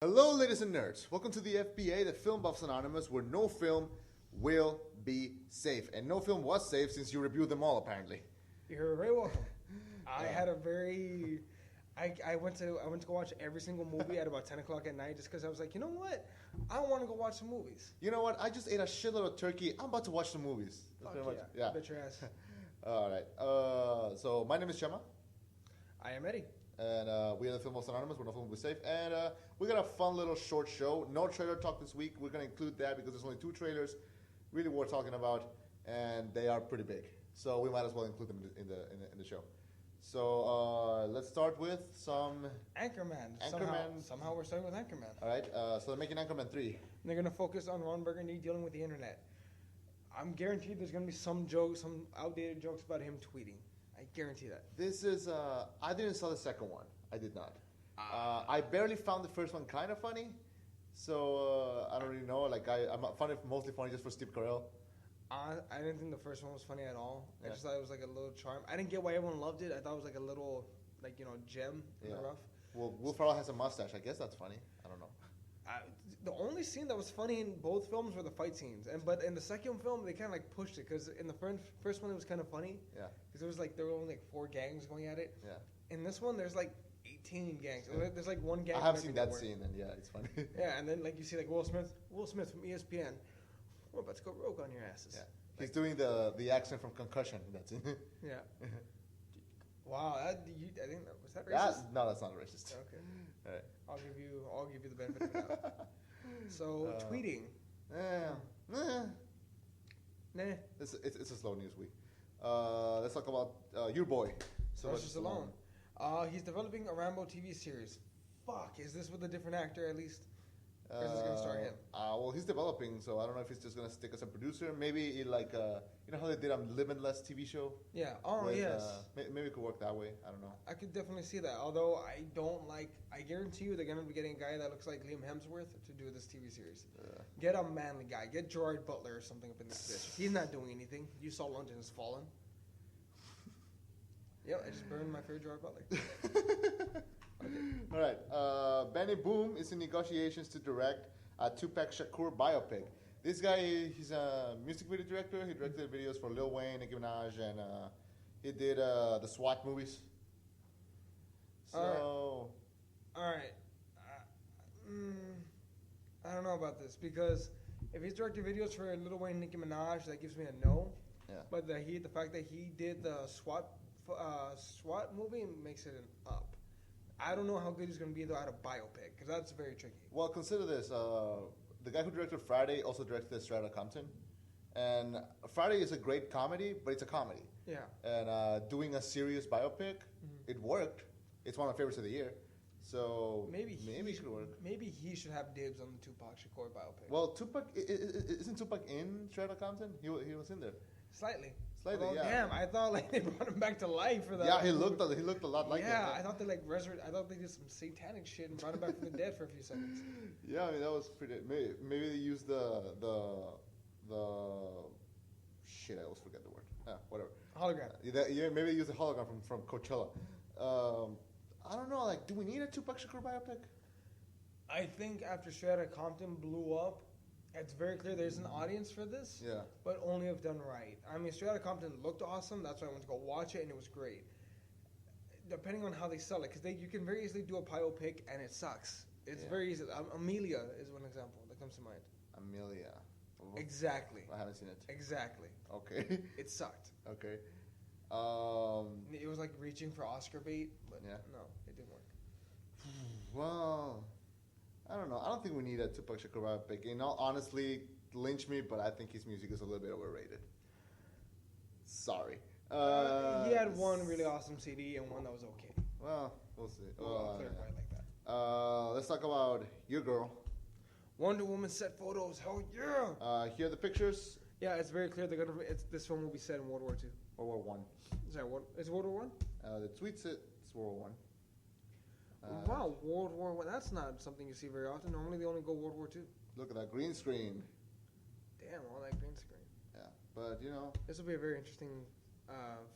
Hello, ladies and nerds. Welcome to the FBA, the Film Buffs Anonymous, where no film will be safe. And no film was safe since you reviewed them all, apparently. You're very welcome. I had a very... I went to go watch every single movie at about 10 o'clock at night just because I was like, you know what? I want to go watch some movies. You know what? I just ate a shitload of turkey. I'm about to watch some movies. Fuck yeah. Bet your ass. All right. So my name is Chema. I am Eddie. And we are the Film Buffs Anonymous. We're no film will be safe. And we got a fun little short show. No trailer talk this week. We're going to include that because there's only 2 trailers really worth talking about. And they are pretty big. So we might as well include them in the show. So let's start with some... Anchorman. Somehow we're starting with Anchorman. All right. So they're making Anchorman 3. And they're going to focus on Ron Burgundy dealing with the internet. I'm guaranteed there's going to be some jokes, some outdated jokes about him tweeting. I guarantee that. This is... I didn't saw the second one. I did not. I barely found the first one kind of funny. So I don't really know. Like I found it mostly funny just for Steve Carell. I didn't think the first one was funny at all. Yeah. I just thought it was like a little charm. I didn't get why everyone loved it. I thought it was like a little, gem in the rough. Well, Will Ferrell has a mustache. I guess that's funny. I don't know. The only scene that was funny in both films were the fight scenes, but in the second film they kind of like pushed it because in the first one it was kind of funny. Yeah. Because it was like there were only like 4 gangs going at it. Yeah. In this one there's like 18 gangs. Yeah. There's like one gang. I have seen that scene, and yeah, it's funny. Yeah, and then like you see like Will Smith from ESPN. We're about to go rogue on your asses. Yeah. He's doing the accent from Concussion. That's it. Yeah. Wow, I think was that racist? No, that's not racist. Okay. All right. I'll give you the benefit of the doubt. So tweeting. Nah. It's a slow news week. Let's talk about your boy, Sylvester Stallone. He's developing a Rambo TV series. Fuck, is this with a different actor at least? Or is this going to star him? Well, he's developing, so I don't know if he's just going to stick as a producer. Maybe you know how they did on Limitless TV show? Yeah. Oh, yes. Maybe it could work that way. I don't know. I could definitely see that. Although I guarantee you they're going to be getting a guy that looks like Liam Hemsworth to do this TV series. Get a manly guy. Get Gerard Butler or something up in this bitch. He's not doing anything. You saw London has fallen. Yep, I just burned my favorite Gerard Butler. Okay. All right. Bennyboo is in negotiations to direct a Tupac Shakur biopic. This guy, he's a music video director. He directed videos for Lil Wayne, Nicki Minaj, and he did the SWAT movies. So, all right. I don't know about this because if he's directing videos for Lil Wayne, Nicki Minaj, that gives me a no. Yeah. But the fact that he did the SWAT movie makes it an up. I don't know how good he's going to be, though, at a biopic, because that's very tricky. Well, consider this. The guy who directed Friday also directed Straight Outta Compton. And Friday is a great comedy, but it's a comedy. Yeah. And doing a serious biopic, it worked. It's one of my favorites of the year. So maybe it could work. Maybe he should have dibs on the Tupac Shakur biopic. Well, isn't Tupac in Straight Outta Compton? He was in there. Slightly. Slightly, yeah. Damn, I thought like they brought him back to life for that. Yeah, he looked a lot like him. Yeah, I thought they I thought they did some satanic shit and brought him back from the dead for a few seconds. Yeah, I mean that was pretty. Maybe they used the shit. I always forget the word. Whatever. Hologram. Yeah, maybe they used the hologram from Coachella. I don't know. Like, do we need a Tupac Shakur biopic? I think after Straight Outta Compton blew up, it's very clear there's an audience for this. Yeah. But only if done right. I mean, Straight Outta Compton looked awesome. That's why I went to go watch it, and it was great. Depending on how they sell it, because you can very easily do a biopic, and it sucks. It's very easy. Amelia is one example that comes to mind. Amelia. Exactly. I haven't seen it. Exactly. Okay. It sucked. Okay. It was like reaching for Oscar bait, but no, it didn't work. Well, I don't know. I don't think we need a Tupac Shakur biopic. You know, honestly, lynch me, but I think his music is a little bit overrated. Sorry. He had one really awesome CD and one that was okay. Well, we'll see. I'll clarify it like that. Let's talk about your girl. Wonder Woman set photos. Hell yeah! Here are the pictures. Yeah, it's very clear this film will be set in World War II. World War One. Is it World War One? The tweet said it's World War One. Wow, World War One. That's not something you see very often. Normally, they only go World War II. Look at that green screen. Damn, all that green screen. Yeah, but you know, this will be a very interesting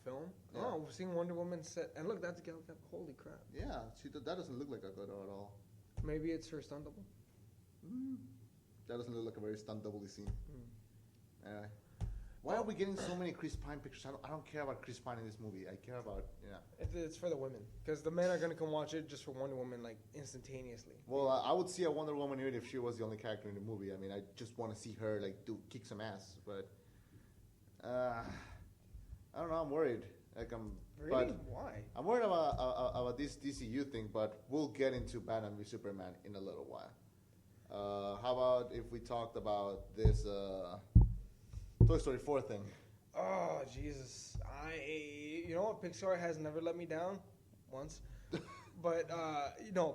film. Yeah. Oh, we're seeing Wonder Woman set, and look, that's holy crap. Yeah, that doesn't look like a good at all. Maybe it's her stunt double. That doesn't look like a very stunt double scene. Mm. Why are we getting so many Chris Pine pictures? I don't care about Chris Pine in this movie. I care about, It's for the women. Because the men are going to come watch it just for Wonder Woman, like, instantaneously. Well, I would see a Wonder Woman even if she was the only character in the movie. I mean, I just want to see her, like, kick some ass. But, I don't know. I'm worried. Like, Really? Why? I'm worried about this DCU thing, but we'll get into Batman v Superman in a little while. How about if we talked about this Toy Story 4 thing? Oh, Jesus. You know what? Pixar has never let me down once. But,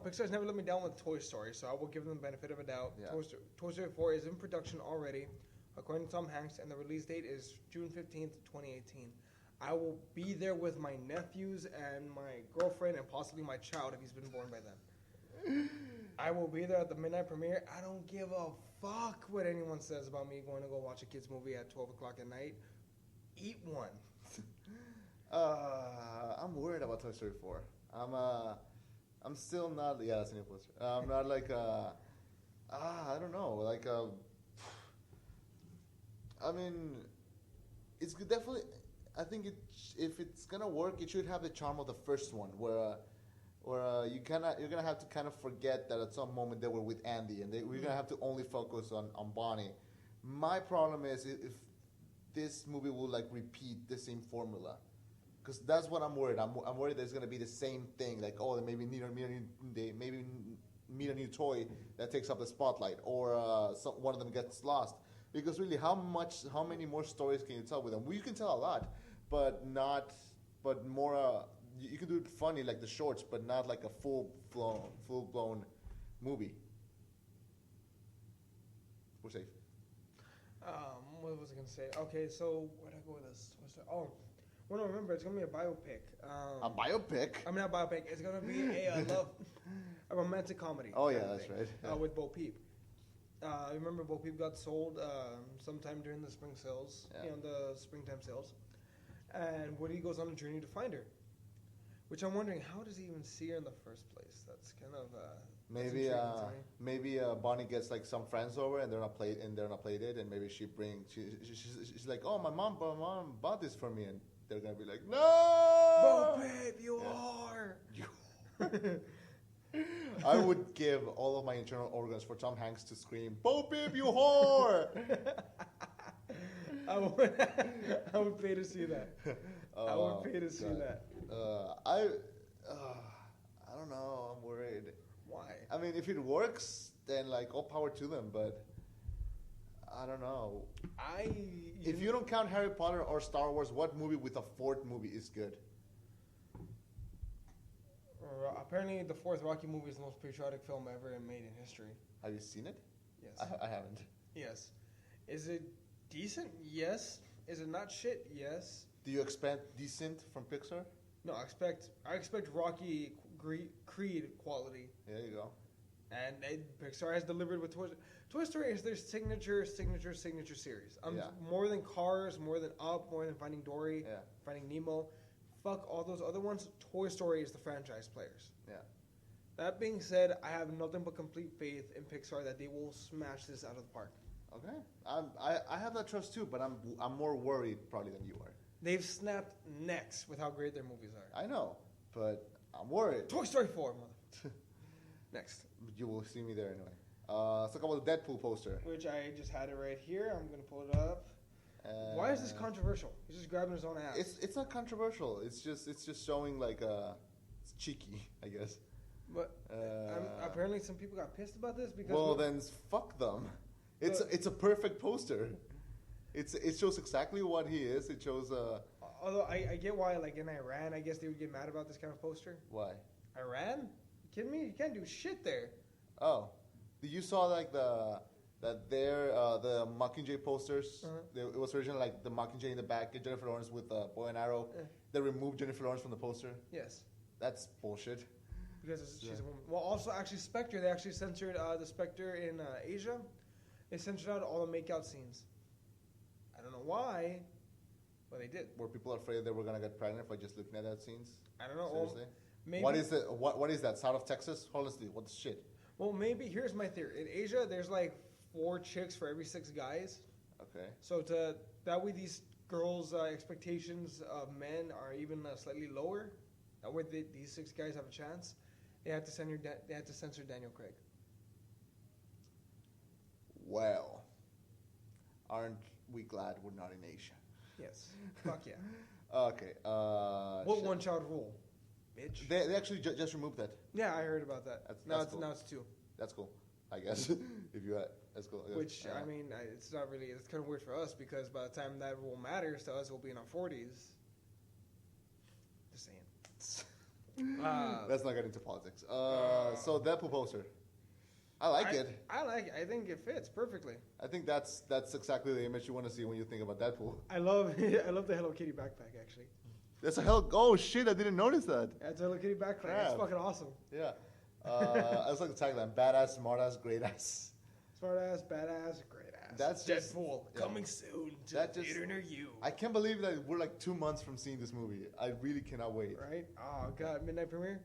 Pixar's never let me down with Toy Story, so I will give them the benefit of a doubt. Yeah. Toy Story 4 is in production already, according to Tom Hanks, and the release date is June 15th, 2018. I will be there with my nephews and my girlfriend and possibly my child if he's been born by then. I will be there at the midnight premiere. I don't give a fuck what anyone says about me going to go watch a kid's movie at 12 o'clock at night. Eat one. I'm worried about Toy Story 4. I'm still not. Yeah, that's a new poster. I'm not like. I don't know. Like. I mean, it's definitely. I think if it's gonna work, it should have the charm of the first one, where you're gonna have to kind of forget that at some moment they were with Andy, and we're gonna have to only focus on Bonnie. My problem is if this movie will like repeat the same formula, because that's what I'm worried. I'm worried there's gonna be the same thing, like they maybe meet a new toy that takes up the spotlight, or one of them gets lost. Because really, how many more stories can you tell with them? Well, you can tell a lot, but more. You can do it funny like the shorts, but not like a full blown movie. We're safe. What was I gonna say? Okay, so where'd I go with this? Well, no, remember it's gonna be a biopic. A biopic? I mean, not biopic. It's gonna be a romantic comedy. Oh yeah, that's right. Yeah. With Bo Peep. Remember Bo Peep got sold sometime during the spring sales, the springtime sales, and Woody goes on a journey to find her. Which I'm wondering, how does he even see her in the first place? That's kind of maybe Bonnie gets like some friends over and they're not plated, and maybe she's like, oh, my mom bought this for me, and they're gonna be like, no, Bo Peep, you are. I would give all of my internal organs for Tom Hanks to scream, Bo Peep, you whore! I would pay to see that. I would pay to see that. I don't know. I'm worried. Why? I mean, if it works, then like all power to them. But I don't know. If you don't count Harry Potter or Star Wars, what movie with a fourth movie is good? Apparently, the fourth Rocky movie is the most patriotic film ever made in history. Have you seen it? Yes. I haven't. Yes. Is it decent? Yes. Is it not shit? Yes. Do you expect decent from Pixar? No, I expect Rocky Creed quality. There you go. And Pixar has delivered with Toy Story. Toy Story is their signature series. More than Cars, more than Up, more than Finding Dory, Finding Nemo. Fuck all those other ones. Toy Story is the franchise players. Yeah. That being said, I have nothing but complete faith in Pixar that they will smash this out of the park. Okay. I have that trust too, but I'm more worried probably than you are. They've snapped necks with how great their movies are. I know, but I'm worried. Toy Story 4, mother. Next. You will see me there anyway. Let's talk about the Deadpool poster. Which I just had it right here. I'm going to pull it up. Why is this controversial? He's just grabbing his own ass. It's not controversial. It's just showing like it's cheeky, I guess. But apparently some people got pissed about this because. Well, then fuck them. It's a perfect poster. It shows exactly what he is. It shows. Although I get why, like in Iran, I guess they would get mad about this kind of poster. Why? Iran? You kidding me? You can't do shit there. Oh, you saw like the Mockingjay posters. Uh-huh. It was originally like the Mockingjay in the back, Jennifer Lawrence with a bow and arrow. They removed Jennifer Lawrence from the poster. Yes. That's bullshit. Because she's a woman. Well, also actually Spectre. They actually censored the Spectre in Asia. They censored out all the makeout scenes. I don't know why, but they did. Were people afraid they were gonna get pregnant by just looking at that scenes? I don't know. Seriously? Maybe. What is it? What is that? South of Texas? Honestly, what the shit? Well, maybe here's my theory. In Asia, there's like 4 chicks for every 6 guys. Okay. So that way, these girls' expectations of men are even slightly lower. That way, these 6 guys have a chance. They have to censor Daniel Craig. Well, aren't we glad we're not in Asia? Yes. Fuck yeah. Okay. What one-child rule, bitch? They actually just removed that. Yeah, I heard about that. That's cool. Now it's 2. That's cool, I guess. That's cool. Which I mean, it's not really. It's kind of weird for us because by the time that rule matters to us, we'll be in our 40s. Just saying. Let's not get into politics. So Deadpool poster. I like it. I like it. I think it fits perfectly. I think that's exactly the image you want to see when you think about Deadpool. I love the Hello Kitty backpack actually. That's a hell. Oh shit! I didn't notice that. Yeah, it's a Hello Kitty backpack. Crap. It's fucking awesome. Yeah. That's like the tagline: badass, smartass, great ass. Smart ass, badass, great ass. That's just Deadpool coming soon to the theater near you. I can't believe that we're like 2 months from seeing this movie. I really cannot wait. Right? Oh god, midnight premiere.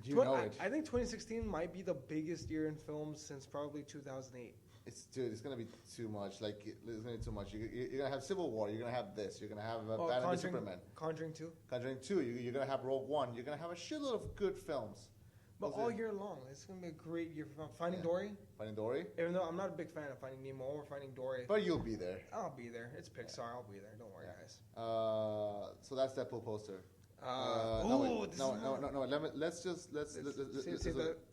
You know it. I think 2016 might be the biggest year in films since probably 2008. It's gonna be too much. Like it's gonna be too much. You're gonna have Civil War. You're gonna have this. You're gonna have Batman v Superman. Conjuring 2. Conjuring 2. You're gonna have Rogue One. You're gonna have a shitload of good films. But all year long, it's gonna be a great year for Finding Dory. Finding Dory. Even though I'm not a big fan of Finding Nemo or Finding Dory. But you'll be there. I'll be there. It's Pixar. I'll be there. Don't worry, guys. So that's Deadpool poster. No. Let's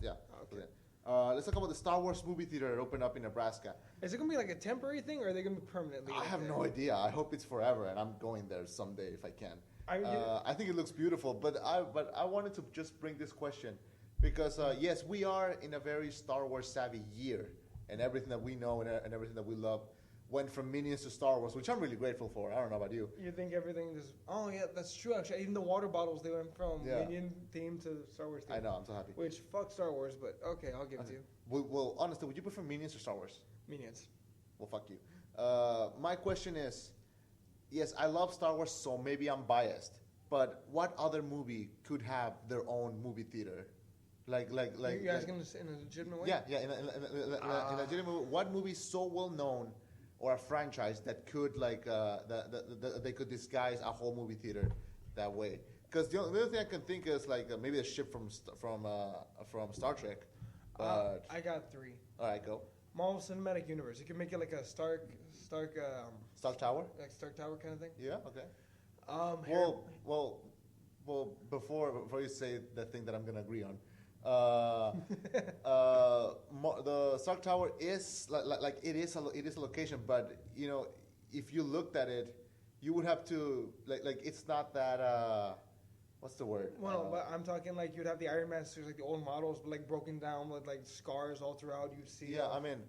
yeah. Okay. Let's talk about the Star Wars movie theater that opened up in Nebraska. Is it gonna be like a temporary thing, or are they gonna be permanently? I have no idea. I hope it's forever, and I'm going there someday if I can. I think it looks beautiful, but I wanted to just bring this question because yes, we are in a very Star Wars savvy year, and everything that we know and everything that we love went from Minions to Star Wars, which I'm really grateful for. I don't know about you. You think everything is... Oh, yeah, that's true, actually. Even the water bottles, they went from Minion theme to Star Wars theme. I know, I'm so happy. Which, fuck Star Wars, but okay, I'll give it to you. Well, honestly, would you prefer Minions or Star Wars? Minions. Well, fuck you. My question is, yes, I love Star Wars, so maybe I'm biased, but what other movie could have their own movie theater? Like you asking in a legitimate way? Yeah, in a legitimate way. What movie is so well known or a franchise that could that they could disguise a whole movie theater that way? Because the other thing I can think is maybe a ship from Star Trek. But I got 3. All right, go. Marvel Cinematic Universe. You can make it like a Stark Tower, like Stark Tower kind of thing. Yeah. Okay. Well. Before you say the thing that I'm gonna agree on. The Stark Tower is it is a location, but if you looked at it, you would have to it's not that what's the word? Well, but I'm talking you'd have the Iron Man suits, the old models, but broken down with scars all throughout. You'd see. Yeah, I mean,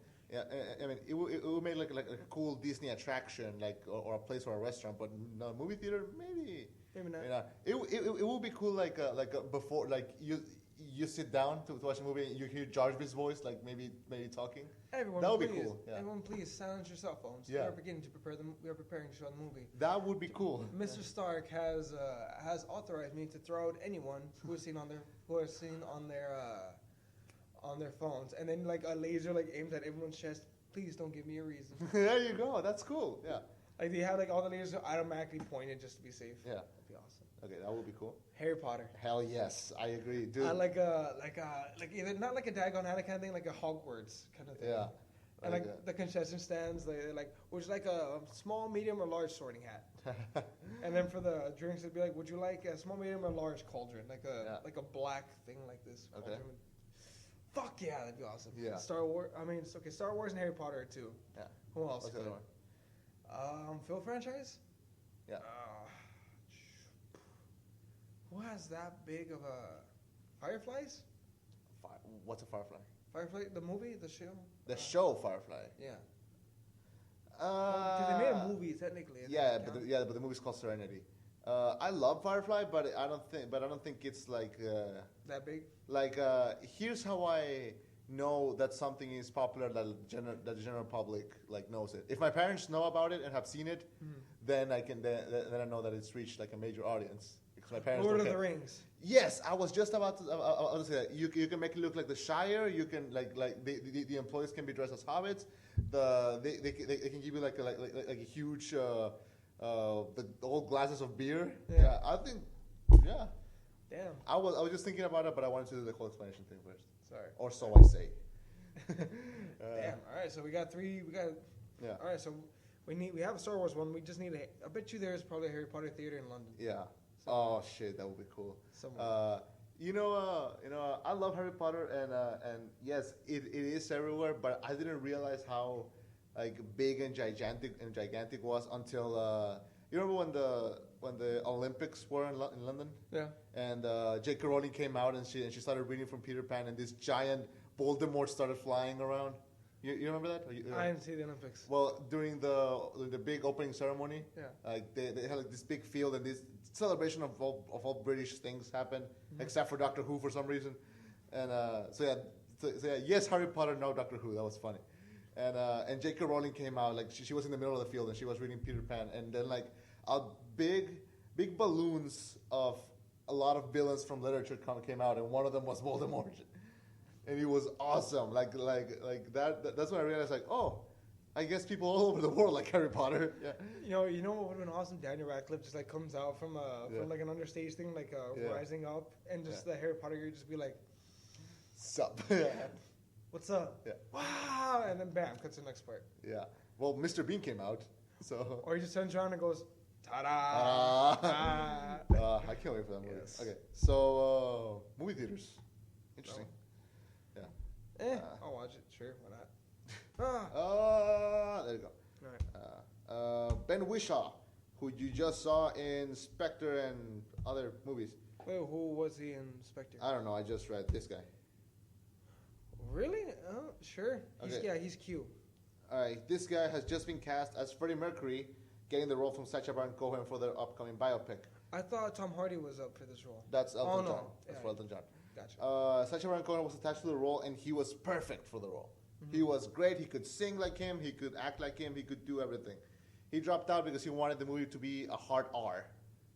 it would make like a cool Disney attraction, or a place or a restaurant, but no movie theater, maybe. Maybe not. It would be cool before you sit down to watch a movie and you hear Jarvis' voice maybe talking. Everyone, that would please, be cool. Yeah. Everyone, please silence your cell phones. Yeah. We are beginning to prepare them. We are preparing to show the movie. That would be cool. Mr. Stark has authorized me to throw out anyone who is seen on their phones, and then a laser aims at everyone's chest. Please don't give me a reason. There you go. That's cool. Yeah. They have all the lasers automatically pointed just to be safe. Yeah. That'd be awesome. Okay, that would be cool. Harry Potter. Hell yes, I agree, dude. Either not like a Diagon Alley kind of thing, like a Hogwarts kind of thing. Yeah. And the concession stands, would you like a small, medium, or large sorting hat? And then for the drinks, it'd be would you like a small, medium, or large cauldron, like a black thing like this. Okay. Fuck yeah, that'd be awesome. Yeah. Star Wars. I mean, it's okay. Star Wars and Harry Potter too. Yeah. Who else? What's the other one? Film franchise. Yeah. Who has that big of a Fireflies? What's a Firefly? Firefly, the movie, the show. The show Firefly. Yeah. Because they made a movie technically. But the movie's called Serenity. I love Firefly, but I don't think it's that big. Here's how I know that something is popular that the general public knows it. If my parents know about it and have seen it, then I know that it's reached a major audience. So my parents Lord don't of care. the Rings. Yes, I was just about to. I was say that you can make it look like the Shire. You can like the employees can be dressed as hobbits. They can give you like a huge the old glasses of beer. Yeah. I think Damn. I was just thinking about it, but I wanted to do the whole explanation thing first. Sorry. Or so I say. Damn. All right. So we got three. Yeah. All right. So we have a Star Wars one. We just need I bet you there's probably a Harry Potter theater in London. Yeah. Somewhere. Oh shit, that would be cool. Somewhere. I love Harry Potter, and yes, it is everywhere. But I didn't realize how like big and gigantic was until you remember when the Olympics were in London. Yeah. And J.K. Rowling came out and she started reading from Peter Pan, and this giant Voldemort started flying around. You remember that? I didn't see the Olympics. Well, during the big opening ceremony, like they had like this big field and this celebration of all British things happened, except for Doctor Who for some reason, and yes, Harry Potter, no Doctor Who. That was funny, and J.K. Rowling came out like she was in the middle of the field and she was reading Peter Pan, and then like a big balloons of a lot of villains from literature came out, and one of them was Voldemort. And he was awesome. Like that. That's when I realized, like, oh, I guess people all over the world like Harry Potter. Yeah. You know what would have been awesome? Daniel Radcliffe just like comes out from like an understage thing, like rising up, and just the Harry Potter, you just be like, sup? What's up? Yeah. Wow, and then bam, cuts to the next part. Yeah. Well, Mr. Bean came out, so. Or he just turns around and goes, ta-da! I can't wait for that movie. Yes. Okay, so movie theaters, interesting. I'll watch it. Sure, why not? There you go. All right. Ben Whishaw, who you just saw in Spectre and other movies. Wait, who was he in Spectre? I don't know. I just read this guy. Really? Sure. He's Q. All right, this guy has just been cast as Freddie Mercury, getting the role from Sacha Baron Cohen for their upcoming biopic. I thought Tom Hardy was up for this role. That's Elton John. No. That's for Elton John. Gotcha. Sacha Baron Cohen was attached to the role, and he was perfect for the role. Mm-hmm. He was great. He could sing like him. He could act like him. He could do everything. He dropped out because he wanted the movie to be a hard R,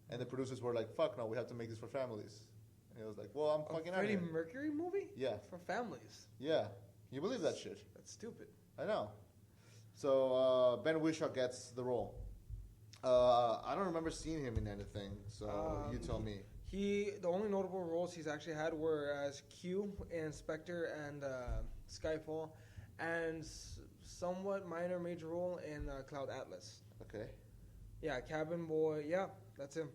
and the producers were like, "Fuck no, we have to make this for families." And he was like, "Well, I'm fucking out of here." Freddie Mercury movie? Yeah. For families. Yeah. Can you believe that shit? That's stupid. I know. So Ben Whishaw gets the role. I don't remember seeing him in anything, so you tell me. The only notable roles he's actually had were as Q in Spectre and Skyfall, and somewhat minor major role in Cloud Atlas. Okay. Yeah, Cabin Boy. Yeah, that's him.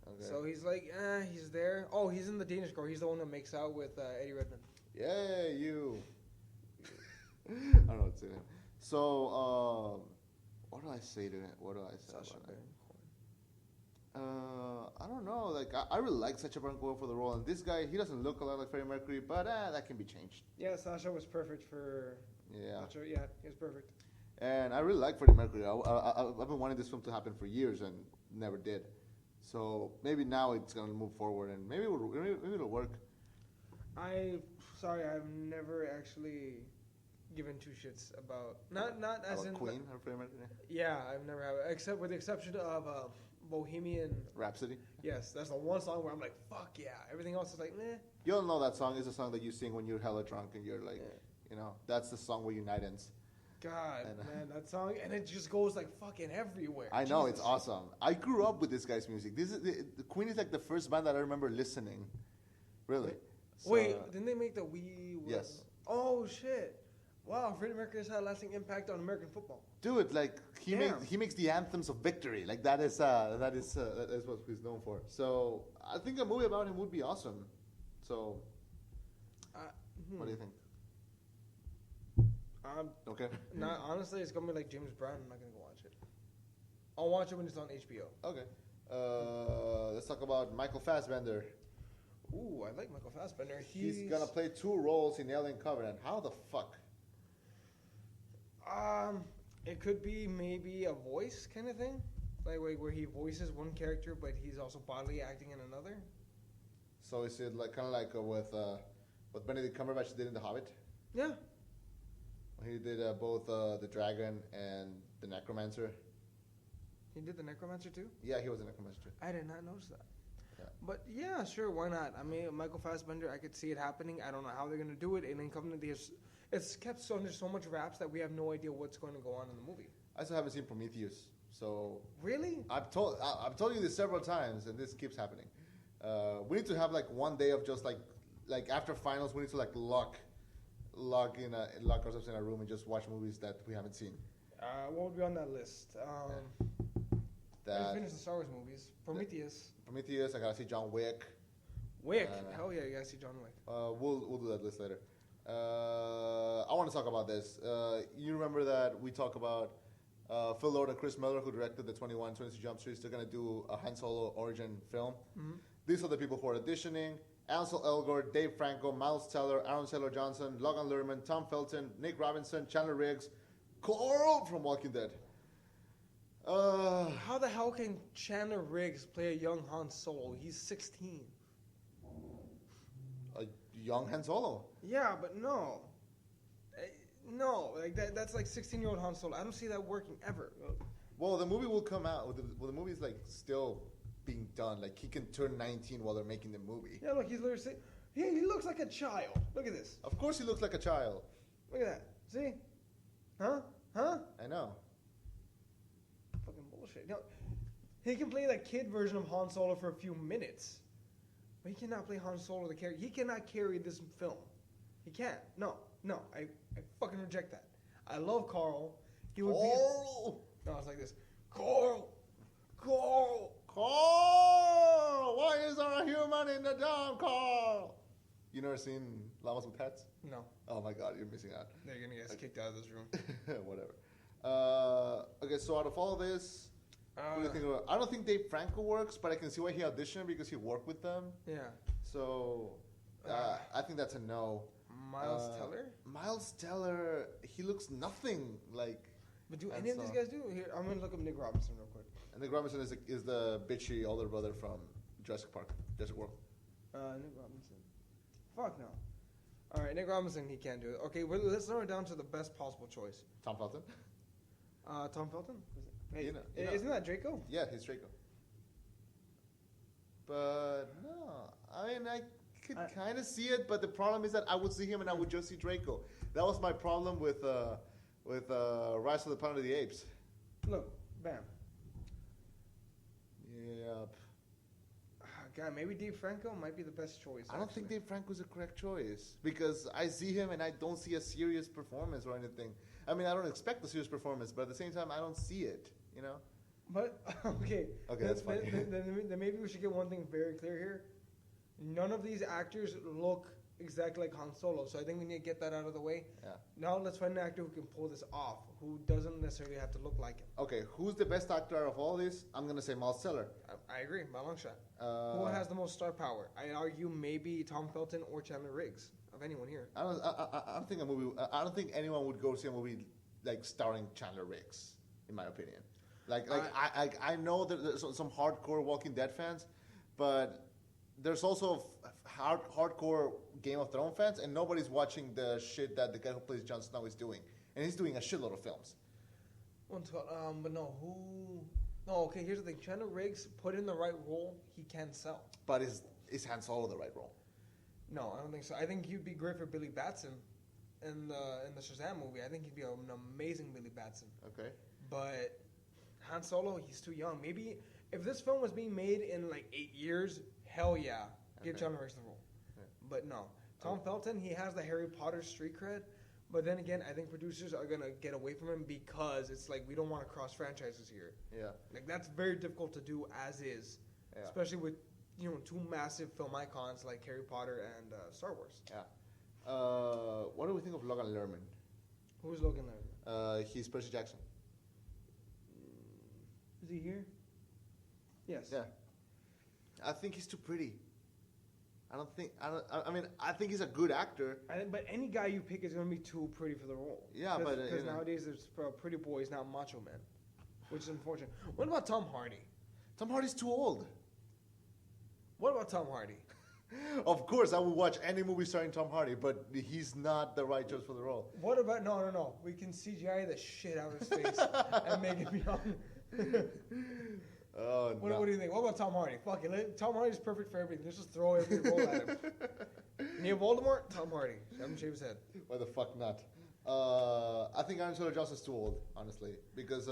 Okay. So he's like, he's there. Oh, he's in The Danish Girl. He's the one that makes out with Eddie Redmayne. Yeah, you. I don't know what to say to him. So, what do I say to him? What do I say Sacha about Baron that? I don't know. Like, I really like Sacha Baron Cohen for the role, and this guy, he doesn't look a lot like Freddie Mercury, but that can be changed. Yeah, Sasha was perfect for. Yeah. Sacha, yeah, he was perfect. And I really like Freddie Mercury. I've been wanting this film to happen for years and never did. So maybe now it's gonna move forward, and maybe it'll work. I've never actually given two shits about not as in Queen or Freddie Mercury. Yeah, I've never had, except with the exception of Bohemian Rhapsody. Yes, that's the one song where I'm like, fuck yeah. Everything else is like, meh. You don't know that song. It's a song that you sing when you're hella drunk and you're like, that's the song where Unite ends. God, man, that song, and it just goes like fucking everywhere. I know, it's awesome. I grew up with this guy's music. The Queen is like the first band that I remember listening. Really. Wait, didn't they make the Wii? Yes. Oh shit. Wow, Freddie Mercury has had a lasting impact on American football. Dude, like he makes the anthems of victory. Like that is what he's known for. So I think a movie about him would be awesome. So, what do you think? Okay. Nah, honestly, it's gonna be like James Brown. I'm not gonna go watch it. I'll watch it when it's on HBO. Okay. Let's talk about Michael Fassbender. Ooh, I like Michael Fassbender. He's gonna play 2 roles in Alien Covenant. How the fuck? It could be maybe a voice kind of thing, like where he voices one character, but he's also bodily acting in another. So is it like kind of like what Benedict Cumberbatch did in The Hobbit? Yeah. He did both the dragon and the necromancer. He did the necromancer too? Yeah, he was a necromancer too. I did not notice that. But yeah, sure, why not? I mean, Michael Fassbender, I could see it happening. I don't know how they're going to do it. And then it's kept under so much wraps that we have no idea what's going to go on in the movie. I still haven't seen Prometheus, so really, I've told you this several times, and this keeps happening. We need to have like one day of just like after finals, we need to like lock ourselves in a room and just watch movies that we haven't seen. What would be on that list? I finished the Star Wars movies. Prometheus. I gotta see John Wick. Hell yeah, you gotta see John Wick. We'll do that list later. I want to talk about this. You remember that we talk about Phil Lord and Chris Miller, who directed the 22 Jump Streets. They're gonna do a Han Solo origin film. Mm-hmm. These are the people who are auditioning: Ansel Elgort, Dave Franco, Miles Teller, Aaron Taylor Johnson, Logan Lerman, Tom Felton, Nick Robinson, Chandler Riggs, Carl from Walking Dead. How the hell can Chandler Riggs play a young Han Solo? He's 16. A young Han Solo? Yeah, but no. No, like that's like 16-year-old Han Solo. I don't see that working ever. Well, the movie will come out. The movie's like still being done. Like he can turn 19 while they're making the movie. Yeah, look, he's literally he looks like a child. Look at this. Of course he looks like a child. Look at that. See? Huh? I know. Fucking bullshit. No, he can play the kid version of Han Solo for a few minutes. But he cannot play Han Solo the character. He cannot carry this film. He can't. No. I fucking reject that. I love Carl. He would Carl! No, it's like this. Carl! Why is there a human in the dome, Carl? You never seen Llamas with Hats? No. Oh my god, you're missing out. They're gonna get us kicked out of this room. Whatever. Okay, so out of all this, what do you think about? I don't think Dave Franco works, but I can see why he auditioned because he worked with them. Yeah. So I think that's a no. Miles Teller, he looks nothing like. But do any of these guys do? Here, I'm gonna look up Nick Robinson real quick. And Nick Robinson is the bitchy older brother from Jurassic World. Nick Robinson. Fuck no. All right, Nick Robinson, he can't do it. Okay, let's narrow it down to the best possible choice. Tom Felton. Tom Felton. Hey, you know. Isn't that Draco? Yeah, he's Draco. But no, I mean I could kind of see it, but the problem is that I would see him and I would just see Draco. That was my problem with Rise of the Planet of the Apes. Look, bam. Yep. God, maybe Dave Franco might be the best choice. I don't think Dave Franco's a correct choice because I see him and I don't see a serious performance or anything. I mean, I don't expect a serious performance, but at the same time, I don't see it. You know. But okay. Okay, that's fine. Then maybe we should get one thing very clear here. None of these actors look exactly like Han Solo, so I think we need to get that out of the way. Yeah. Now let's find an actor who can pull this off, who doesn't necessarily have to look like him. Okay, who's the best actor out of all this? I'm gonna say Miles Teller. I agree, by a long shot. Who has the most star power? I argue maybe Tom Felton or Chandler Riggs. Of anyone here. I don't think a movie. I don't think anyone would go see a movie like starring Chandler Riggs, in my opinion. I know that there's some hardcore Walking Dead fans, but there's also hardcore Game of Thrones fans, and nobody's watching the shit that the guy who plays Jon Snow is doing, and he's doing a shitload of films. But no, who? No, okay. Here's the thing: Chandler Riggs, put in the right role, he can sell. But is Han Solo the right role? No, I don't think so. I think he'd be great for Billy Batson in the Shazam movie. I think he'd be an amazing Billy Batson. Okay. But Han Solo, he's too young. Maybe if this film was being made in like 8 years, hell yeah, give Chandler Riggs the role. Yeah. But no, Tom Felton, he has the Harry Potter street cred. But then again, I think producers are gonna get away from him because it's like we don't want to cross franchises here. Yeah. Like that's very difficult to do as is, especially with two massive film icons like Harry Potter and Star Wars. Yeah. What do we think of Logan Lerman? Who's Logan Lerman? He's Percy Jackson. Is he here? Yes. Yeah. I think he's too pretty. I think he's a good actor. But any guy you pick is going to be too pretty for the role. Yeah, because nowadays there's pretty boys, not macho men, which is unfortunate. What about Tom Hardy? Tom Hardy's too old. What about Tom Hardy? Of course, I would watch any movie starring Tom Hardy, but he's not the right choice for the role. What about no? We can CGI the shit out of his face and make it young. Oh, What do you think? What about Tom Hardy? Fuck it. Tom Hardy's perfect for everything. Let's just throw every role at him. Neil Voldemort, Tom Hardy. Have him shave his head. Why the fuck not? I think Aaron Taylor Johnson's too old, honestly, because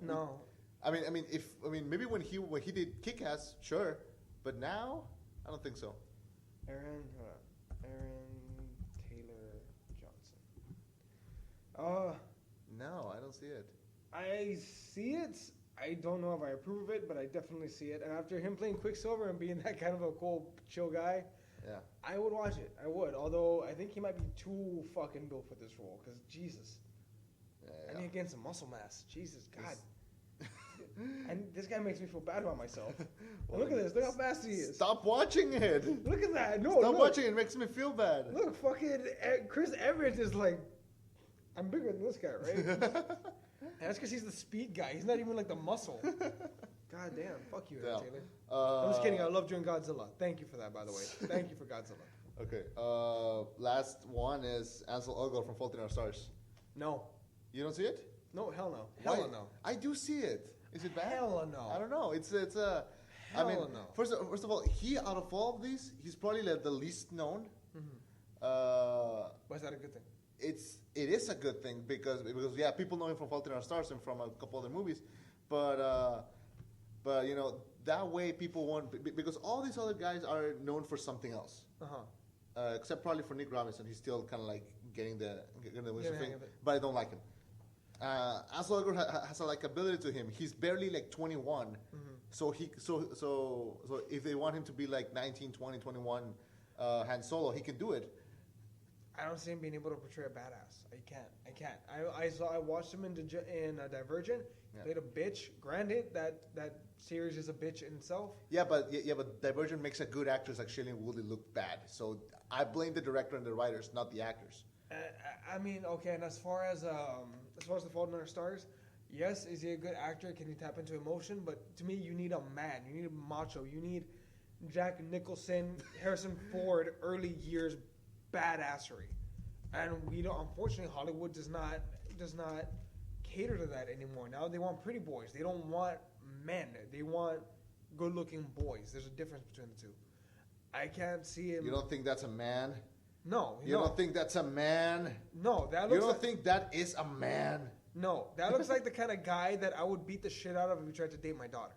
No. Maybe when he did Kick-Ass, sure, but now I don't think so. Aaron Taylor Johnson. No, I don't see it. I see it. I don't know if I approve of it, but I definitely see it. And after him playing Quicksilver and being that kind of a cool, chill guy, Yeah. I would watch it. I would. Although I think he might be too fucking built for this role. Because Jesus. I need to gain some muscle mass. Jesus, God. And this guy makes me feel bad about myself. Well, look at this. Look how fast he is. Stop watching it. Look at that. No, Stop look. watching it. It makes me feel bad. Look, fucking Chris Evans is like, I'm bigger than this guy, right? And that's because he's the speed guy. He's not even like the muscle. God damn. Fuck you, Aaron Taylor. I'm just kidding. I love doing Godzilla. Thank you for that, by the way. Thank you for Godzilla. Okay. Last one is Ansel Elgort from Fault in Our Stars. No. You don't see it? No, hell no. Why? Hell no. I do see it. Is it bad? Hell no. I don't know. It's Hell no. First of all, he out of all of these, he's probably like the least known. Mm-hmm. Why is that a good thing? It is a good thing because yeah, people know him from Fault in Our Stars and from a couple other movies, but you know that way people won't because all these other guys are known for something else. Except probably for Nick Robinson, he's still kind of like getting the Winston thing, but I don't like him. Ansel Elgort has a likability to him. He's barely like 21, so if they want him to be like 19, 20, 21, Han Solo, he can do it. I don't see him being able to portray a badass. I can't. I watched him in Divergent. He played a bitch. Granted, that series is a bitch in itself. Yeah, but Divergent makes a good actress like Shailene Woodley look bad. So I blame the director and the writers, not the actors. I mean, okay, and as far as The Fault in Our Stars, yes, is he a good actor? Can he tap into emotion? But to me, you need a man. You need a macho. You need Jack Nicholson, Harrison Ford, early years badassery. And we don't. Unfortunately, Hollywood does not cater to that anymore. Now they want pretty boys. They don't want men. They want good-looking boys. There's a difference between the two. I can't see him. You don't think that's a man? No. You don't think that's a man? No, that looks. You don't think that is a man? No, that looks like the kind of guy that I would beat the shit out of if he tried to date my daughter.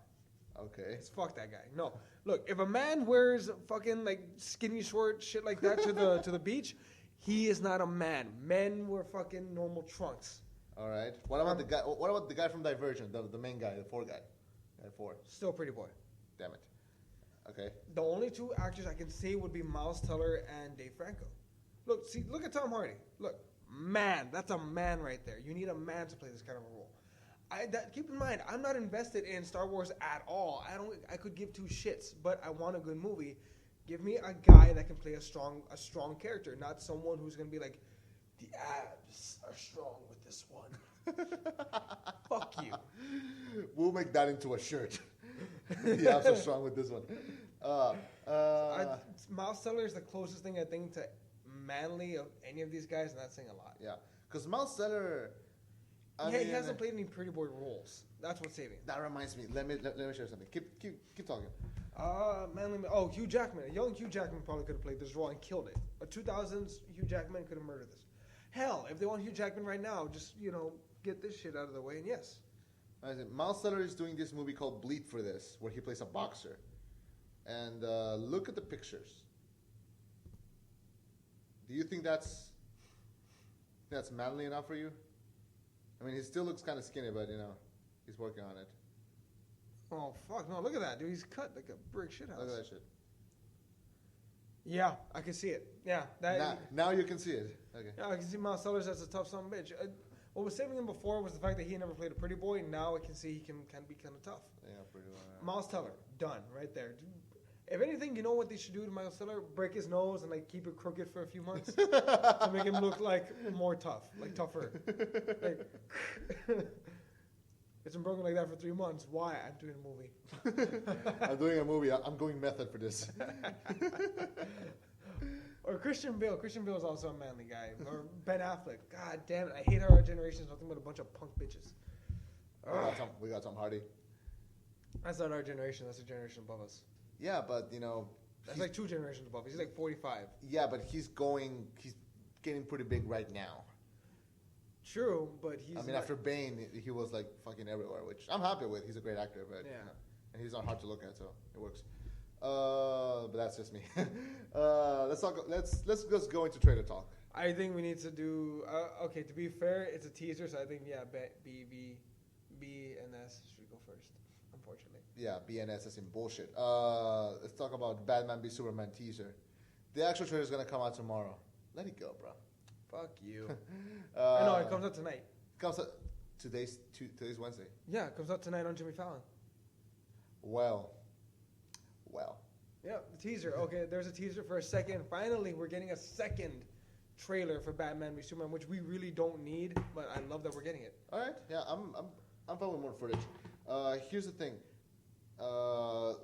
Okay. It's fuck that guy. No, look, if a man wears fucking like skinny short shit like that to the beach, he is not a man. Men wear fucking normal trunks. All right. What about the guy? What about the guy from Divergent, the main guy, the Guy 4? Still pretty boy. Damn it. Okay. The only two actors I can say would be Miles Teller and Dave Franco. Look at Tom Hardy. Look, man, that's a man right there. You need a man to play this kind of a role. Keep in mind, I'm not invested in Star Wars at all. I could give two shits, but I want a good movie. Give me a guy that can play a strong character, not someone who's gonna be like, the abs are strong with this one. Fuck you. We'll make that into a shirt. The abs are strong with this one. Miles Teller is the closest thing I think to manly of any of these guys, and that's saying a lot. Yeah, because Miles Teller. He hasn't played any pretty boy roles. That's what's saving. That reminds me. Let me share something. Keep talking. Hugh Jackman. A young Hugh Jackman probably could have played this role and killed it. A 2000s Hugh Jackman could have murdered this. Hell, if they want Hugh Jackman right now, just get this shit out of the way. And yes, Miles Teller is doing this movie called Bleed for This, where he plays a boxer. And look at the pictures. Do you think that's manly enough for you? I mean, he still looks kind of skinny, but he's working on it. Oh fuck no! Look at that, dude. He's cut like a brick shithouse. Look at that shit. Yeah, I can see it. Yeah, now you can see it. Okay. Yeah, I can see Miles Teller as a tough son of a bitch. What was saving him before was the fact that he never played a pretty boy. And now I can see he can be kind of tough. Yeah, pretty well. Right. Miles Teller, done right there. If anything, you know what they should do to Miles Teller? Break his nose and like keep it crooked for a few months to make him look like more tough, like tougher. Like, it's been broken like that for 3 months. Why? I'm doing a movie. I'm doing a movie. I'm going method for this. Or Christian Bale. Christian Bale is also a manly guy. Or Ben Affleck. God damn it! I hate how our generation is nothing but a bunch of punk bitches. We got Tom Hardy. That's not our generation. That's a generation above us. Yeah, but you know, That's like 2 generations above us. He's like 45. yeah, but he's getting pretty big right now. True, but he's. I mean, after Bane, he was like fucking everywhere, which I'm happy with. He's a great actor, but Yeah. you know, and he's not hard to look at, so it works. But that's just me. Let's just go into trailer talk. I think we need to do. Okay, to be fair, it's a teaser, so I think B and S should go first. Unfortunately. Yeah, BNS is in bullshit. Let's talk about Batman v Superman teaser. The actual trailer is gonna come out tomorrow. Let it go, bro. Fuck you. I know it comes out tonight. Comes out today's Wednesday. Yeah, it comes out tonight on Jimmy Fallon. Well. Yeah, the teaser. Okay, there's a teaser for a second. Finally, we're getting a second trailer for Batman v Superman, which we really don't need, but I love that we're getting it. All right. Yeah, I'm fine with more footage. Here's the thing.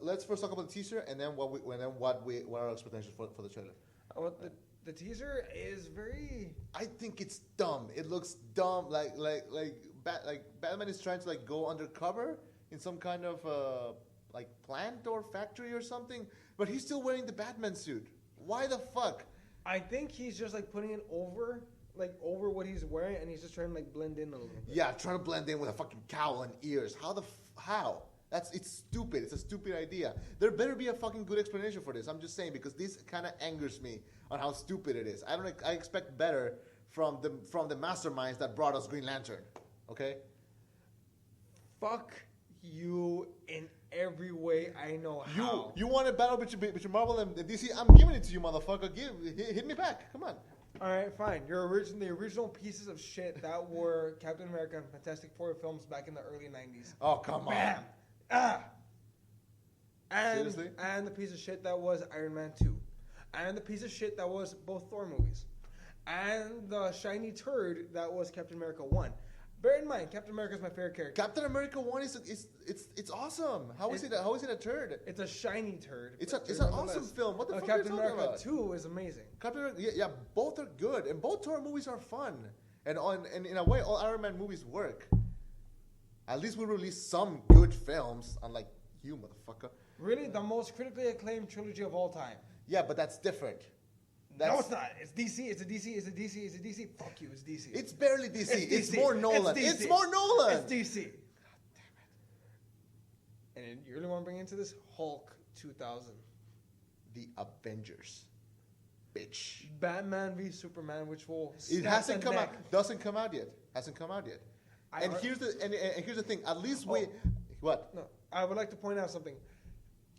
Let's first talk about the teaser, and then what are our expectations for the trailer. The teaser is very. I think it's dumb. It looks dumb. Like Batman is trying to like go undercover in some kind of like plant or factory or something, but he's still wearing the Batman suit. Why the fuck? I think he's just like putting it over what he's wearing, and he's just trying to like blend in a little bit. Yeah, trying to blend in with a fucking cowl and ears. How? It's stupid. It's a stupid idea. There better be a fucking good explanation for this. I'm just saying, because this kind of angers me on how stupid it is. I expect better from the masterminds that brought us Green Lantern. Okay? Fuck you in every way I know how. You want a battle between Marvel and DC? I'm giving it to you, motherfucker. Hit me back. Come on. All right, fine. The original pieces of shit that were Captain America and Fantastic Four films back in the early 90s. Oh, come on. Bam! Seriously? And the piece of shit that was Iron Man 2. And the piece of shit that was both Thor movies. And the shiny turd that was Captain America 1. Bear in mind, Captain America is my favorite character. Captain America 1 it's awesome. How is it a turd? It's a shiny turd. It's an awesome film. What the fuck Captain are you talking America about? 2 is amazing. Captain America, yeah, both are good, and both Thor movies are fun. And in a way, all Iron Man movies work. At least we release some good films, unlike you, motherfucker. Really? The most critically acclaimed trilogy of all time. Yeah, but that's different. No, it's not. It's DC. It's a DC. It's a DC. It's a DC. Fuck you. It's DC. It's barely DC. It's DC. more Nolan. It's more Nolan. It's DC. God damn it. And you really want to bring into this Hulk 2000? The Avengers. Bitch. Batman v Superman, which will. It hasn't come out. Doesn't come out yet. Hasn't come out yet. And here's the thing. At least we. What? No, I would like to point out something.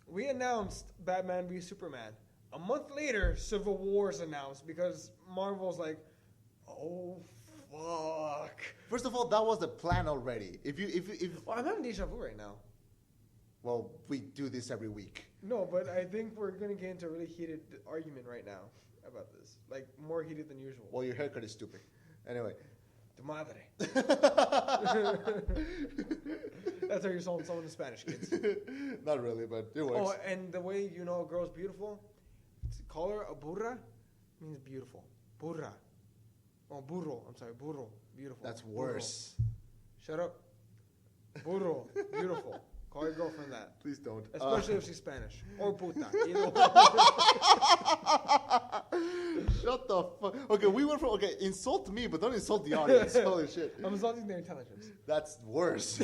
We announced Batman v Superman. A month later, Civil War's announced because Marvel's like, oh fuck. First of all, that was the plan already. If Well, I'm having deja vu right now. Well, we do this every week. No, but I think we're gonna get into a really heated argument right now about this, like more heated than usual. Well, your haircut is stupid. Anyway. Tu madre. That's how you're calling someone in Spanish, kids. Not really, but it works. Oh, and the way you know a girl's beautiful, to call her a burra means beautiful. Burra. Oh, burro. I'm sorry, burro. Beautiful. That's worse. Burro. Shut up. Burro. Beautiful. Call your girlfriend that. Please don't. Especially if she's Spanish. Or puta. Either one. Shut the fuck. Okay, we went from, insult me, but don't insult the audience. Holy shit. I'm insulting their intelligence. That's worse.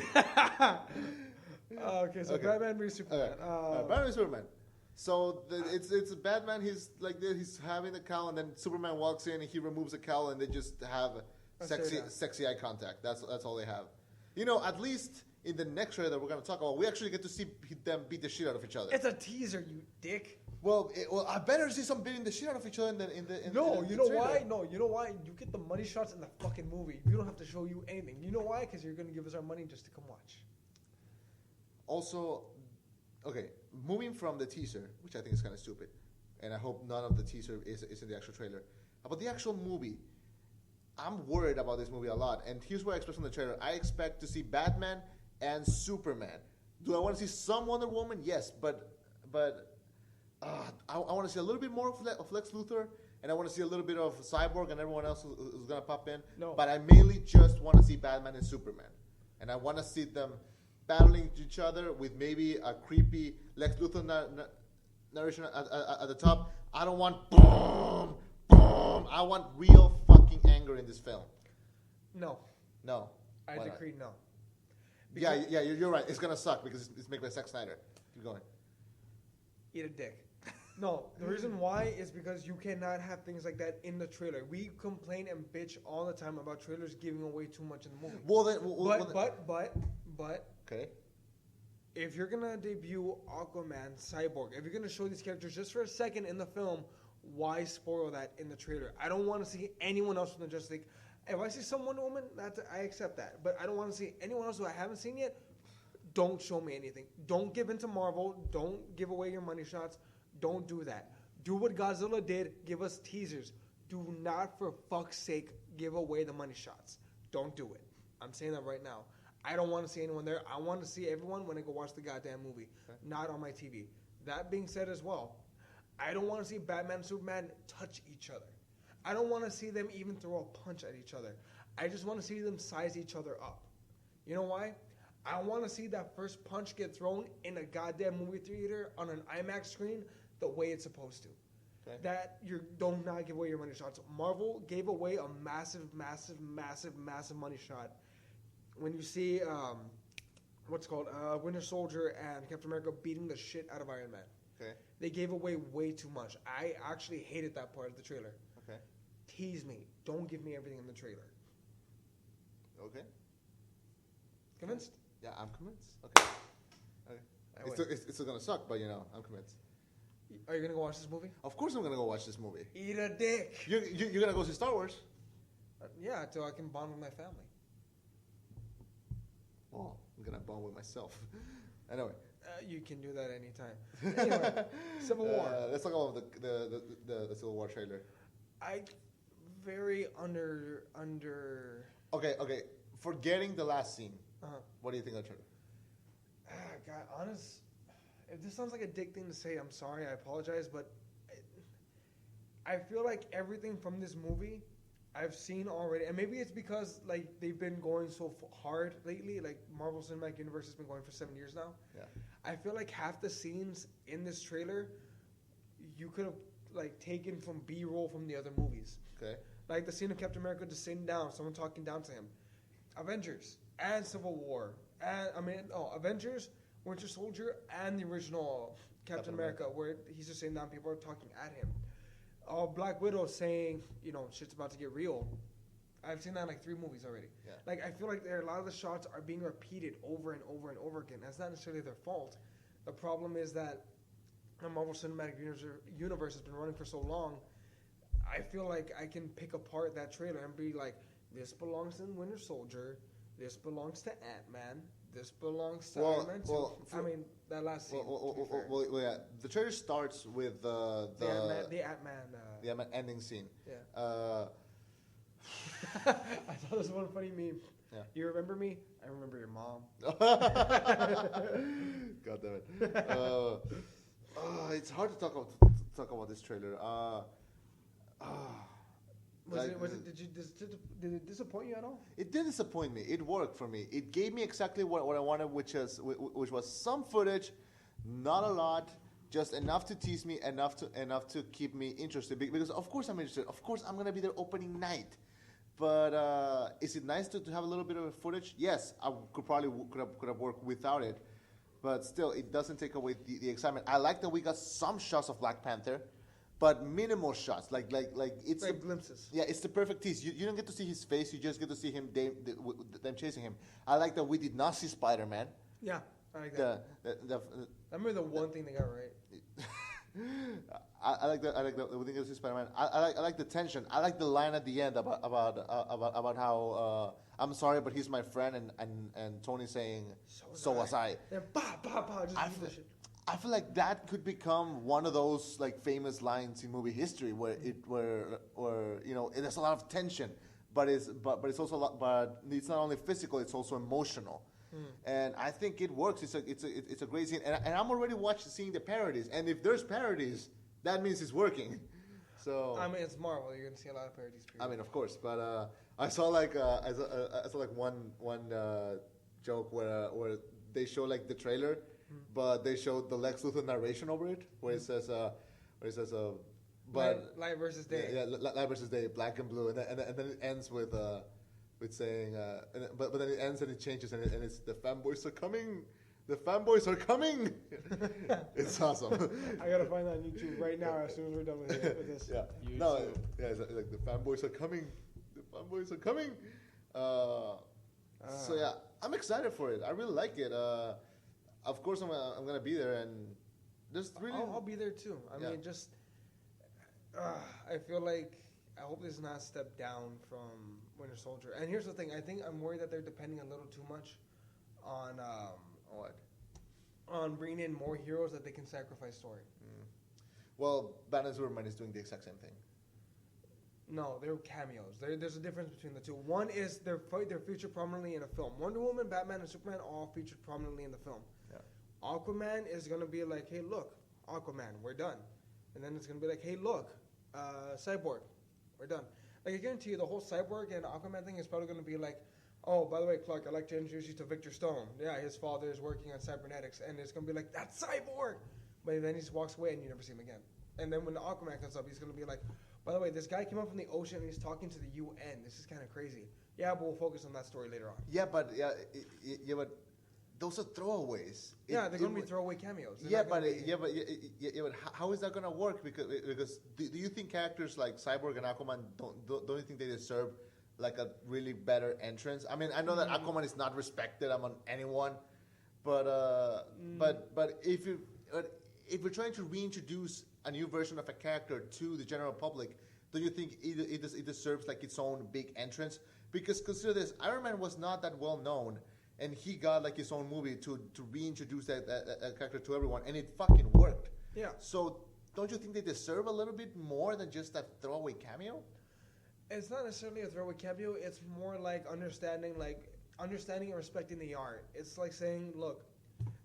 Okay, so Batman v Superman. Okay. Batman v Superman. So it's Batman. He's like this. He's having the cowl, and then Superman walks in, and he removes the cowl, and they just have sexy eye contact. That's all they have. You know, at least in the next trailer that we're going to talk about, we actually get to see them beat the shit out of each other. It's a teaser, you dick. Well, I better see some beating the shit out of each other in the No, you know trailer. why? No, you know why? You get the money shots in the fucking movie. We don't have to show you anything. You know why? Because you're going to give us our money just to come watch. Also, okay, moving from the teaser, which I think is kind of stupid, and I hope none of the teaser is in the actual trailer. About the actual movie, I'm worried about this movie a lot, and here's what I expect from the trailer. I expect to see Batman and Superman. Do I want to see some Wonder Woman? Yes, but I want to see a little bit more of Lex Luthor, and I want to see a little bit of Cyborg and everyone else who's going to pop in. No. But I mainly just want to see Batman and Superman, and I want to see them battling each other with maybe a creepy Lex Luthor narration at the top. I don't want boom, boom. I want real fucking anger in this film. No. I decree no. Because you're right. It's gonna suck because it's made by Zack Snyder. Keep going. Eat a dick. No, the reason why is because you cannot have things like that in the trailer. We complain and bitch all the time about trailers giving away too much in the movie. But. Okay. If you're gonna debut Aquaman, Cyborg, if you're gonna show these characters just for a second in the film, why spoil that in the trailer? I don't want to see anyone else from the Justice League. If I see some Wonder Woman, I accept that. But I don't want to see anyone else who I haven't seen yet. Don't show me anything. Don't give in to Marvel. Don't give away your money shots. Don't do that. Do what Godzilla did. Give us teasers. Do not, for fuck's sake, give away the money shots. Don't do it. I'm saying that right now. I don't want to see anyone there. I want to see everyone when I go watch the goddamn movie, not on my TV. That being said as well, I don't want to see Batman and Superman touch each other. I don't want to see them even throw a punch at each other. I just want to see them size each other up. You know why? I want to see that first punch get thrown in a goddamn movie theater on an IMAX screen the way it's supposed to. Okay. That you don't not give away your money shots. Marvel gave away a massive money shot. When you see, Winter Soldier and Captain America beating the shit out of Iron Man. Okay. They gave away way too much. I actually hated that part of the trailer. Okay. Tease me. Don't give me everything in the trailer. Okay. Convinced? Yeah, I'm convinced. Okay. It's still going to suck, but, I'm convinced. Are you going to go watch this movie? Of course I'm going to go watch this movie. Eat a dick. You're going to go see Star Wars? Yeah, until I can bond with my family. Well, I'm going to bond with myself. Anyway. You can do that anytime. Anyway, Civil War. Let's talk about the Civil War trailer. Very under. Okay. Forgetting the last scene. What do you think of the trailer? God, honest. If this sounds like a dick thing to say, I'm sorry. I apologize, but I feel like everything from this movie I've seen already, and maybe it's because they've been going so hard lately. Like Marvel Cinematic Universe has been going for 7 years now. Yeah. I feel like half the scenes in this trailer you could have taken from B-roll from the other movies. Okay. Like the scene of Captain America just sitting down, someone talking down to him. Avengers and Civil War, and Avengers, Winter Soldier, and the original Captain America, where he's just sitting down, people are talking at him. Black Widow saying, shit's about to get real. I've seen that in 3 movies already. Yeah. I feel like a lot of the shots are being repeated over and over and over again. That's not necessarily their fault. The problem is that the Marvel Cinematic Universe has been running for so long. I feel like I can pick apart that trailer and be like, this belongs in Winter Soldier. This belongs to Ant-Man. This belongs to Iron Man 2. That last scene. Yeah. The trailer starts with the Ant-Man. The Ant-Man ending scene. Yeah. I saw this one funny meme. Yeah. You remember me? I remember your mom. God damn it. It's hard to talk about this trailer. Did it disappoint you at all? It did disappoint me. It worked for me. It gave me exactly what I wanted, which was some footage, not a lot, just enough to tease me, enough to keep me interested. Because of course I'm interested. Of course I'm gonna be there opening night. But is it nice to have a little bit of footage? Yes, I could have worked without it. But still, it doesn't take away the excitement. I like that we got some shots of Black Panther, but minimal shots, like it's glimpses. Yeah, it's the perfect tease. You don't get to see his face. You just get to see him them chasing him. I like that we did not see Spider-Man. Yeah, I like that. I remember the one thing they got right. I like that. We didn't get to see Spider-Man. I like the tension. I like the line at the end about how I'm sorry, but he's my friend, and Tony saying so was I. Then just I feel like that could become one of those famous lines in movie history where there's a lot of tension, but it's also but it's not only physical, it's also emotional. And I think it works. It's a great scene, and I'm already seeing the parodies. And if there's parodies, that means it's working. So it's Marvel. You're gonna see a lot of parodies. Of course, but I saw one joke where they show like the trailer, but they showed the Lex Luthor narration over it, where it says, but light versus day. Yeah, light versus day, black and blue, and then it ends with saying, but then it ends and it changes, and it's the fanboys are coming. The fanboys are coming. It's awesome. I gotta find that on YouTube right now as soon as we're done with this. Yeah. YouTube. No. Yeah. It's like the fanboys are coming. The fanboys are coming. So yeah, I'm excited for it. I really like it. Of course, I'm gonna be there, and there's really. I'll be there too. I mean, just. I feel like I hope this is not a step down from Winter Soldier. And here's the thing: I think I'm worried that they're depending a little too much on. What? On bringing in more heroes that they can sacrifice story. Well, Batman Superman is doing the exact same thing. No, they're cameos. There's a difference between the two. One is they're featured prominently in a film. Wonder Woman, Batman, and Superman all featured prominently in the film. Yeah. Aquaman is gonna be like, hey, look, Aquaman, we're done. And then it's gonna be like, hey, look, Cyborg, we're done. Like I guarantee you, the whole Cyborg and Aquaman thing is probably gonna be like, oh, by the way, Clark, I'd like to introduce you to Victor Stone. Yeah, his father is working on cybernetics, and it's gonna be like, that's Cyborg. But then he just walks away, and you never see him again. And then when Aquaman comes up, he's gonna be like, by the way, this guy came up from the ocean, and he's talking to the UN. This is kind of crazy. Yeah, but we'll focus on that story later on. Yeah, but those are throwaways. Yeah, they're gonna be throwaway cameos. But how is that gonna work? Because do you think characters like Cyborg and Aquaman don't you think they deserve like a really better entrance? I mean, I know that Aquaman is not respected among anyone, but if we're trying to reintroduce a new version of a character to the general public, do you think it deserves like its own big entrance? Because consider this, Iron Man was not that well known, and he got like his own movie to reintroduce that character to everyone, and it fucking worked. Yeah. So don't you think they deserve a little bit more than just that throwaway cameo? It's not necessarily a throwaway cameo. It's more like understanding and respecting the art. It's like saying, look,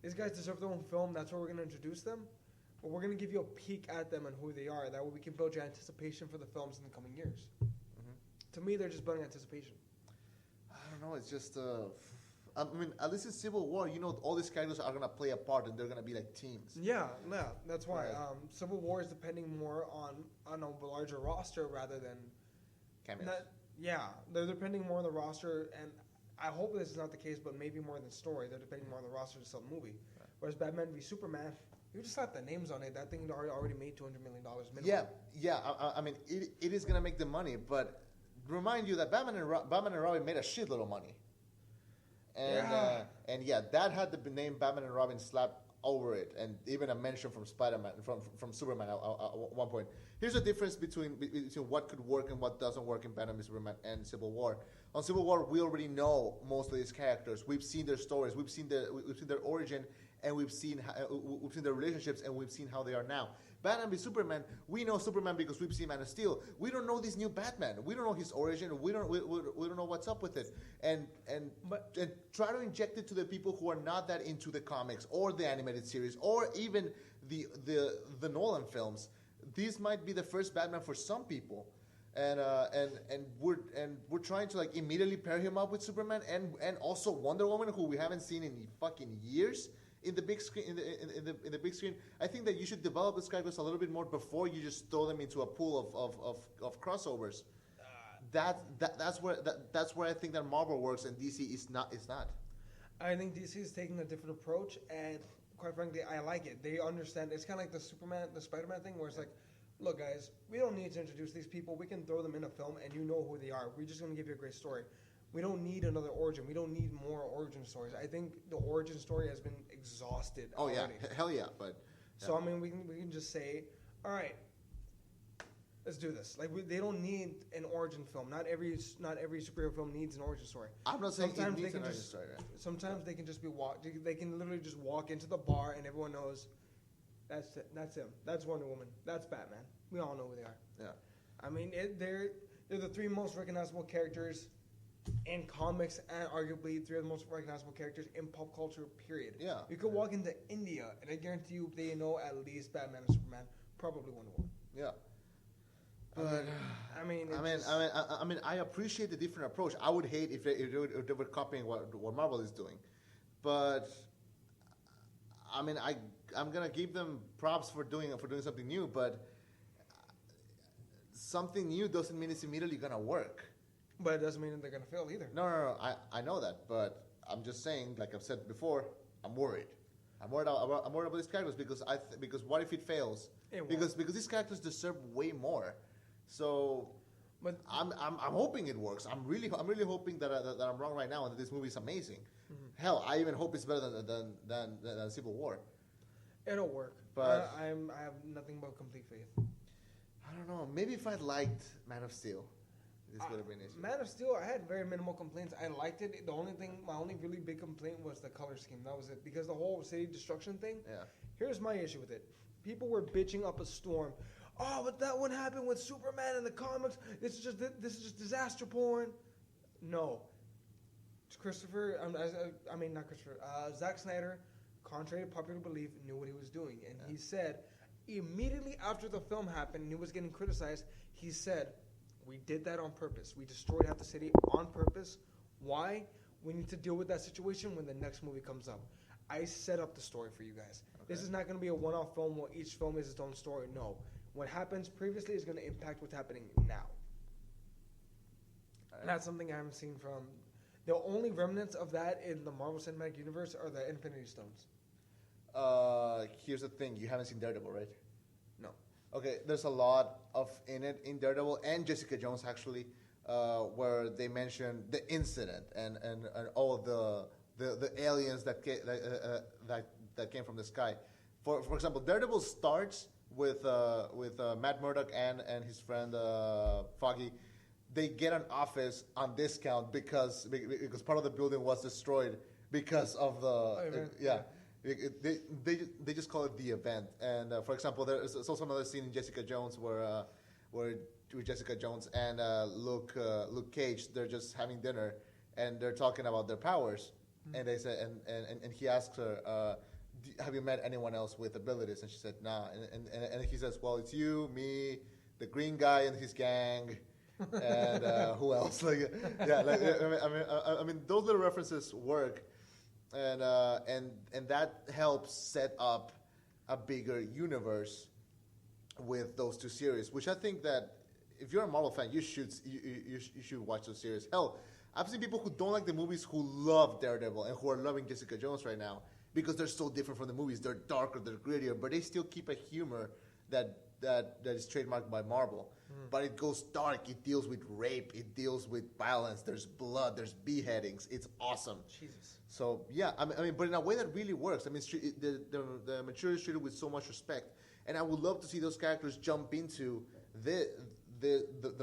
these guys deserve their own film. That's where we're going to introduce them. But we're going to give you a peek at them and who they are. That way we can build your anticipation for the films in the coming years. To me, they're just building anticipation. I don't know. It's just, I mean, at least in Civil War, all these characters are going to play a part and they're going to be like teams. Yeah, that's why. Right. Civil War is depending more on a larger roster rather than Cameos. They're depending more on the roster, and I hope this is not the case, but maybe more than story. They're depending more on the roster to sell the movie. Right. Whereas Batman v Superman, you just slap the names on it. That thing already made $200 million minimum. Yeah. I mean, it is going to make the money, but remind you that Batman and Robin made a shitload of money. And that had the name Batman and Robin slapped over it, and even a mention from Spider-Man, from Superman at one point. Here's the difference between what could work and what doesn't work in Batman v Superman and Civil War. On Civil War, we already know most of these characters. We've seen their stories, we've seen their origin, and we've seen their relationships, and we've seen how they are now. Batman v Superman, we know Superman because we've seen Man of Steel. We don't know this new Batman. We don't know his origin. We don't know what's up with it. And try to inject it to the people who are not that into the comics or the animated series or even the Nolan films. These might be the first Batman for some people. And we're trying to like immediately pair him up with Superman and also Wonder Woman, who we haven't seen in fucking years. In the big screen, in the big screen, I think that you should develop these characters a little bit more before you just throw them into a pool of crossovers. That's where I think that Marvel works and DC is not. I think DC is taking a different approach, and quite frankly, I like it. They understand. It's kind of like the Spider-Man thing, where it's like, look, guys, we don't need to introduce these people. We can throw them in a film, and you know who they are. We're just going to give you a great story. We don't need another origin. We don't need more origin stories. I think the origin story has been exhausted already. Yeah, hell yeah. But yeah. So I mean, we can just say, all right, let's do this. Like they don't need an origin film. Not every superhero film needs an origin story. I'm not saying it needs an origin story. Right? Sometimes they can just be They can literally just walk into the bar and everyone knows that's it. That's him. That's Wonder Woman. That's Batman. We all know who they are. Yeah. I mean, they're the three most recognizable characters in comics, and arguably three of the most recognizable characters in pop culture, period. Yeah. You could walk into India, and I guarantee you they know at least Batman and Superman, probably Wonder Woman. Yeah. But I mean, I appreciate the different approach. I would hate if they were copying what Marvel is doing, but I mean, I'm gonna give them props for doing something new, but something new doesn't mean it's immediately gonna work. But it doesn't mean that they're gonna fail either. No. I know that, but I'm just saying, like I've said before, I'm worried. I'm worried about these characters because what if it fails? Because these characters deserve way more. So, but I'm hoping it works. I'm really hoping that I'm wrong right now and that this movie is amazing. Mm-hmm. Hell, I even hope it's better than Civil War. It'll work. But I have nothing but complete faith. I don't know. Maybe if I'd liked Man of Steel, this would have been an issue. Man of Steel, I had very minimal complaints. I liked it. My only really big complaint was the color scheme. That was it. Because the whole city destruction thing. Yeah. Here's my issue with it. People were bitching up a storm. Oh, but that one happened with Superman in the comics. This is just disaster porn. No. Zack Snyder, contrary to popular belief, knew what he was doing. And he said, immediately after the film happened and he was getting criticized, he said, we did that on purpose. We destroyed half the city on purpose. Why? We need to deal with that situation when the next movie comes up. I set up the story for you guys. Okay. This is not going to be a one-off film where each film is its own story. No. What happens previously is going to impact what's happening now. And that's something I haven't seen from... The only remnants of that in the Marvel Cinematic Universe are the Infinity Stones. Here's the thing. You haven't seen Daredevil, right? No. Okay, there's a lot in Daredevil and Jessica Jones, actually, where they mention the incident and all the aliens that came from the sky. For example, Daredevil starts with Matt Murdock and his friend Foggy. They get an office on discount because part of the building was destroyed because of the They just call it the event. And for example, there's also another scene in Jessica Jones where with Jessica Jones and Luke Cage, they're just having dinner and they're talking about their powers. Mm-hmm. And they say and he asks her, have you met anyone else with abilities? And she said, nah. And he says, well, it's you, me, the green guy and his gang. And who else? I mean, those little references work, and that helps set up a bigger universe with those two series. Which I think that if you're a Marvel fan, you should watch those series. Hell, I've seen people who don't like the movies who love Daredevil and who are loving Jessica Jones right now because they're so different from the movies. They're darker, they're grittier, but they still keep a humor that is trademarked by Marvel. But it goes dark. It deals with rape. It deals with violence. There's blood. There's beheadings. It's awesome. Jesus. So yeah, I mean, but in a way that really works. I mean, the material is treated with so much respect, and I would love to see those characters jump into the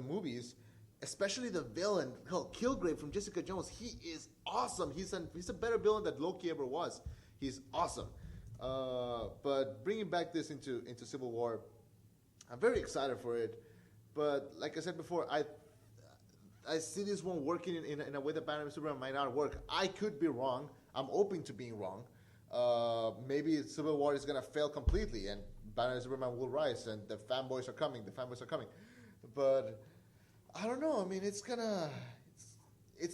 movies, especially the villain, Kilgrave from Jessica Jones. He is awesome. He's a better villain than Loki ever was. He's awesome. But bringing back this into Civil War, I'm very excited for it. But like I said before, I see this one working in a way that Batman and Superman might not work. I could be wrong. I'm open to being wrong. Maybe Civil War is going to fail completely and Batman and Superman will rise and the fanboys are coming. But I don't know. I mean, it's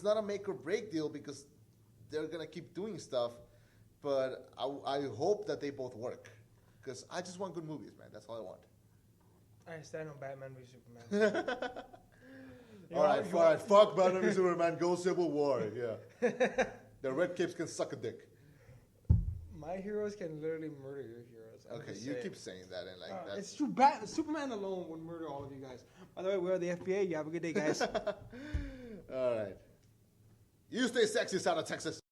not a make or break deal because they're going to keep doing stuff. But I hope that they both work because I just want good movies, man. That's all I want. I stand on Batman v Superman. All right, fine. Fuck Batman v Superman. Go Civil War. Yeah. The red capes can suck a dick. My heroes can literally murder your heroes. Okay, you keep saying that and like that. It's true. Superman alone would murder all of you guys. By the way, we are the FBA. You have a good day, guys. All right. You stay sexy, South of Texas.